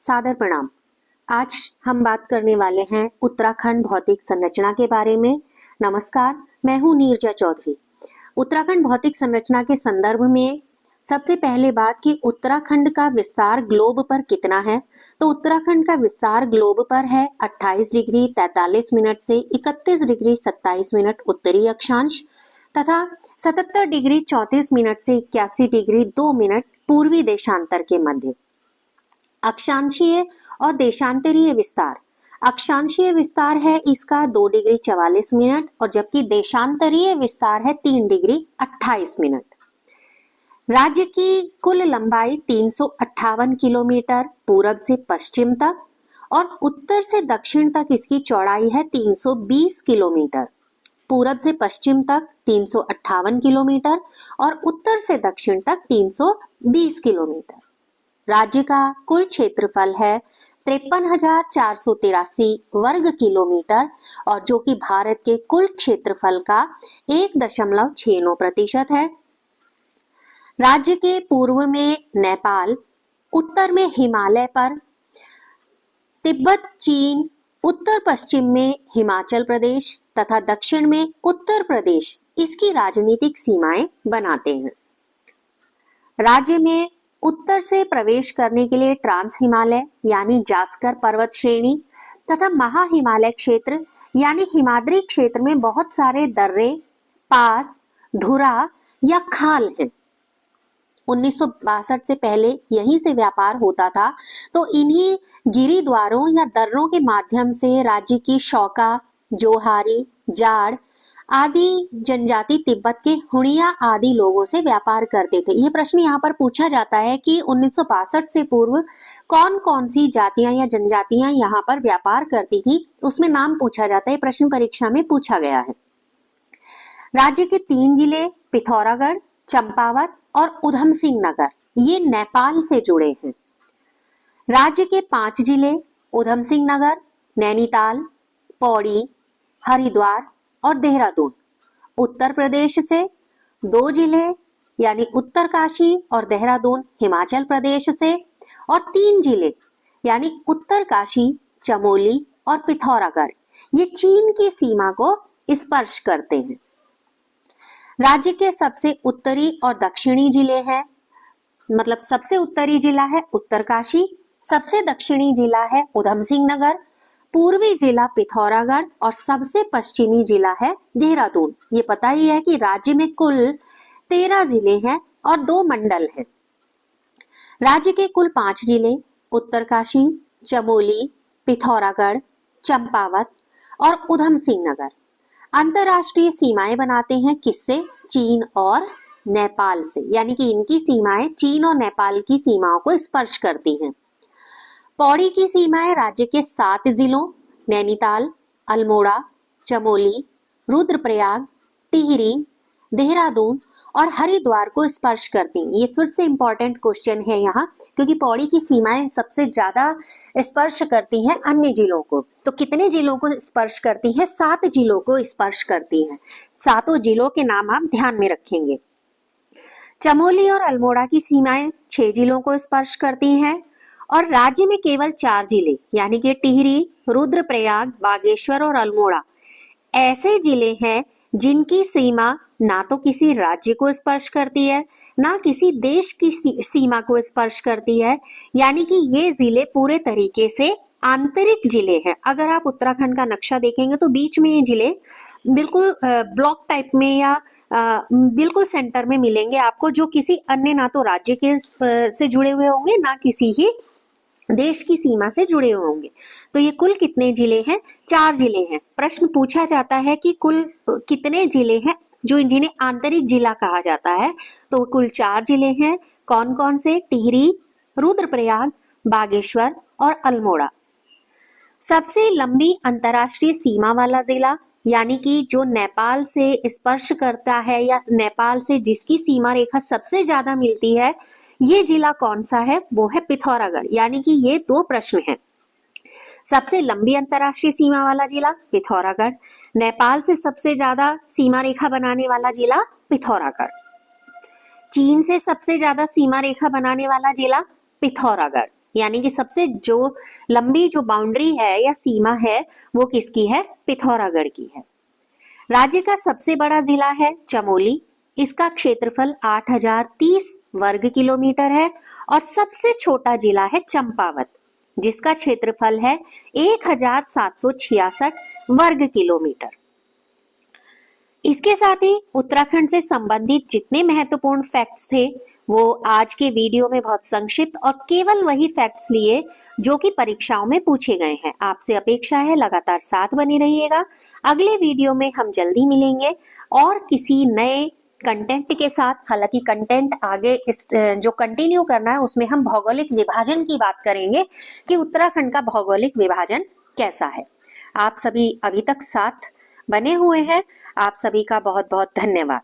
सादर प्रणाम। आज हम बात करने वाले हैं उत्तराखंड भौतिक संरचना के बारे में। नमस्कार, मैं हूं नीरजा चौधरी। उत्तराखंड भौतिक संरचना के संदर्भ में सबसे पहले बात कि उत्तराखंड का विस्तार ग्लोब पर कितना है। तो उत्तराखंड का विस्तार ग्लोब पर है 28 डिग्री 43 मिनट से 31 डिग्री 27 मिनट उत्तरी अक्षांश तथा 77 डिग्री 34 मिनट से 81 डिग्री 2 मिनट पूर्वी देशांतर के मध्य। अक्षांशीय और देशांतरीय विस्तार, अक्षांशीय विस्तार है इसका 2 डिग्री 44 मिनट और जबकि देशांतरीय विस्तार है 3 डिग्री 28 मिनट। राज्य की कुल लंबाई 358 किलोमीटर पूरब से पश्चिम तक और उत्तर से दक्षिण तक इसकी चौड़ाई है 320 किलोमीटर। पूरब से पश्चिम तक 358 किलोमीटर और उत्तर से दक्षिण तक 320 किलोमीटर। राज्य का कुल क्षेत्रफल है 53,483 वर्ग किलोमीटर और जो कि भारत के कुल क्षेत्रफल का 1.69% है। राज्य के पूर्व में नेपाल, उत्तर में हिमालय पर तिब्बत, चीन, उत्तर पश्चिम में हिमाचल प्रदेश तथा दक्षिण में उत्तर प्रदेश इसकी राजनीतिक सीमाएं बनाते हैं। राज्य में उत्तर से प्रवेश करने के लिए ट्रांस हिमालय यानी जास्कर पर्वत श्रेणी तथा महा हिमालय क्षेत्र यानी हिमाद्री क्षेत्र में बहुत सारे दर्रे, पास, धुरा या खाल हैं। 1962 से पहले यहीं से व्यापार होता था, तो इन्हीं गिरिद्वारों या दर्रों के माध्यम से राज्य की शौका, जोहारी, जाड़ आदि जनजाति तिब्बत के हुणिया आदि लोगों से व्यापार करते थे। ये प्रश्न यहाँ पर पूछा जाता है कि 1962 से पूर्व कौन कौन सी जातियां या जनजातियां यहाँ पर व्यापार करती थी, उसमें नाम पूछा जाता है। प्रश्न परीक्षा में पूछा गया है। राज्य के 3 जिले पिथौरागढ़, चंपावत और उधम सिंह नगर ये नेपाल से जुड़े हैं। राज्य के 5 जिले उधम सिंह नगर, नैनीताल, पौड़ी, हरिद्वार और देहरादून उत्तर प्रदेश से, 2 जिले यानी उत्तरकाशी और देहरादून हिमाचल प्रदेश से और 3 जिले यानी उत्तरकाशी, चमोली और पिथौरागढ़ ये चीन की सीमा को स्पर्श करते हैं। राज्य के सबसे उत्तरी और दक्षिणी जिले हैं, मतलब सबसे उत्तरी जिला है उत्तरकाशी, सबसे दक्षिणी जिला है उधम सिंह नगर, पूर्वी जिला पिथौरागढ़ और सबसे पश्चिमी जिला है देहरादून। ये पता ही है कि राज्य में कुल 13 जिले हैं और 2 मंडल हैं। राज्य के कुल 5 जिले उत्तरकाशी, चमोली, पिथौरागढ़, चंपावत और उधम सिंह नगर अंतरराष्ट्रीय सीमाएं बनाते हैं। किससे? चीन और नेपाल से, यानी कि इनकी सीमाएं चीन और नेपाल की सीमाओं को स्पर्श करती हैं। पौड़ी की सीमाएं राज्य के 7 जिलों नैनीताल, अल्मोड़ा, चमोली, रुद्रप्रयाग, टिहरी, देहरादून और हरिद्वार को स्पर्श करती हैं। ये फिर से इंपॉर्टेंट क्वेश्चन है यहाँ, क्योंकि पौड़ी की सीमाएं सबसे ज्यादा स्पर्श करती हैं अन्य जिलों को। तो कितने जिलों को स्पर्श करती हैं? 7 जिलों को स्पर्श करती हैं। 7 जिलों के नाम आप ध्यान में रखेंगे। चमोली और अल्मोड़ा की सीमाएं 6 जिलों को स्पर्श करती हैं और राज्य में केवल 4 जिले यानी कि टिहरी, रुद्रप्रयाग, बागेश्वर और अल्मोड़ा ऐसे जिले हैं जिनकी सीमा ना तो किसी राज्य को स्पर्श करती है ना किसी देश की सीमा को स्पर्श करती है, यानी कि ये जिले पूरे तरीके से आंतरिक जिले हैं। अगर आप उत्तराखंड का नक्शा देखेंगे तो बीच में ये जिले बिल्कुल ब्लॉक टाइप में या बिल्कुल सेंटर में मिलेंगे आपको, जो किसी अन्य ना तो राज्य के से जुड़े हुए होंगे ना किसी ही देश की सीमा से जुड़े हुए होंगे। तो ये कुल कितने जिले हैं? 4 जिले हैं। प्रश्न पूछा जाता है कि कुल कितने जिले हैं जो जिन्हें आंतरिक जिला कहा जाता है, तो कुल 4 जिले हैं। कौन कौन से? टिहरी, रुद्रप्रयाग, बागेश्वर और अल्मोड़ा। सबसे लंबी अंतर्राष्ट्रीय सीमा वाला जिला यानी कि जो नेपाल से स्पर्श करता है या नेपाल से जिसकी सीमा रेखा सबसे ज्यादा मिलती है, ये जिला कौन सा है? वो है पिथौरागढ़। यानी कि ये 2 प्रश्न हैं। सबसे लंबी अंतर्राष्ट्रीय सीमा वाला जिला पिथौरागढ़, नेपाल से सबसे ज्यादा सीमा रेखा बनाने वाला जिला पिथौरागढ़। चीन से सबसे ज्यादा सीमा रेखा बनाने वाला जिला पिथौरागढ़। यानी कि सबसे जो लंबी जो बाउंड्री है या सीमा है वो किसकी है? पिथौरागढ़ की है। राज्य का सबसे बड़ा जिला है चमोली, इसका क्षेत्रफल 8030 वर्ग किलोमीटर है। और सबसे छोटा जिला है चंपावत, जिसका क्षेत्रफल है 1766 वर्ग किलोमीटर। इसके साथ ही उत्तराखंड से संबंधित जितने महत्वपूर्ण फैक्ट्स थे वो आज के वीडियो में बहुत संक्षिप्त और केवल वही फैक्ट्स लिए जो कि परीक्षाओं में पूछे गए हैं। आपसे अपेक्षा है लगातार साथ बने रहिएगा। अगले वीडियो में हम जल्दी मिलेंगे और किसी नए कंटेंट के साथ। हालांकि कंटेंट आगे इस जो कंटिन्यू करना है उसमें हम भौगोलिक विभाजन की बात करेंगे कि उत्तराखंड का भौगोलिक विभाजन कैसा है। आप सभी अभी तक साथ बने हुए हैं, आप सभी का बहुत बहुत धन्यवाद।